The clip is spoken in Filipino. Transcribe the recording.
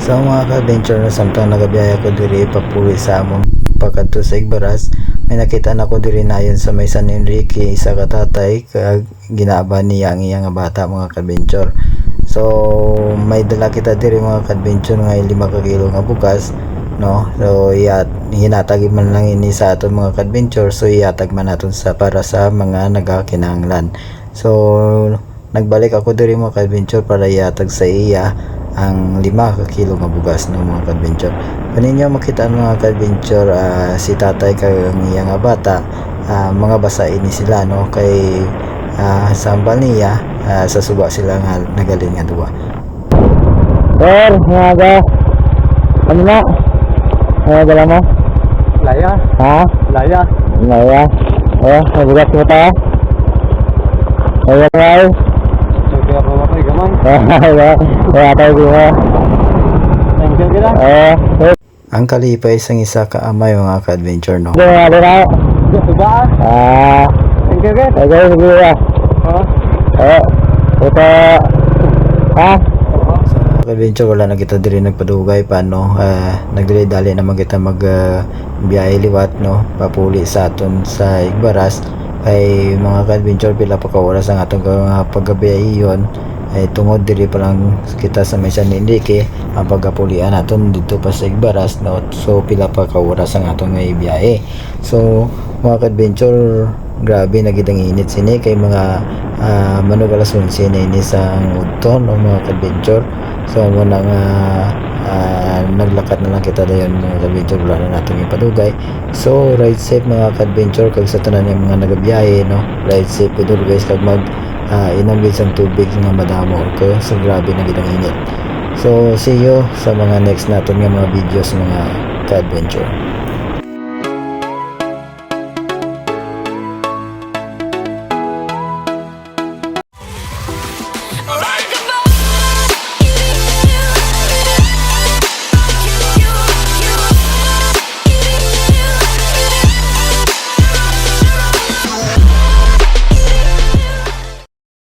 So mga ka-adventure, na samtang nagabiyaya ko diri papuli sa among pagkadto sa Igbaras, may nakita na ko diri nayon sa may San Enrique isa ka tatay kag ginaaba niya ang iyang bata mga ka-adventure. So may dala kita diri mga ka-adventure nga 5 ka kilo nga bugas, no. So hinatag man lang ini sa aton mga ka-adventure, so ihatag man naton sa para sa mga nagakinahanglan. So nagbalik ako diri mga ka-adventure para ihatag sa iya ang 5 ka kilo nga bugas ng mga ka-adventure. Kaninyo makita mga ka-adventure, si tatay kag ang iyang bata, mga basa ini sila, no, kay sambal niya, sa suba sila nga nagaling nga duwa. Sir, mga ano na? Dala mo? Laya, Ha? laya. Naya? Nabugas mo tayo? Ayan tayo? Kaya pa matay gaman. Kaya tayo dito. Thank you kita. Ang kalipay sang isa ka amay mga ka-adventure, no. Dito na. Subaan. Thank you kita. Okay, sige na. Ito. Ha? Sa adventure wala na kita diri nagpadugay pa, no. Nagdali-dali naman kita mag biyahe liwat, no, papuli sa aton sa Igbaras. Kay mga ka-adventure, pila pa ka oras ang atong paggabiyahe yon, ay tungod diri pa lang kita sa may San Enrique ang pagapulian naton dito pa sa Igbaras, no. So pila pa ka oras ang atong may biyahe. So mga ka-adventure, grabe nagitang init sini kay mga manog alas 11 na ini sa udton, no, mga ka-adventure. So muna nga naglakat na lang kita dayon mga ka-adventure, wala na natin ipadugay. So ride safe mga ka-adventure, kag sa tanan yung mga nagabiyahe, no, ride safe with always, kag mag inom sa tubig nga madamo ko sa grabe na gitang init. So see you sa mga next naton nga mga videos mga ka-adventure.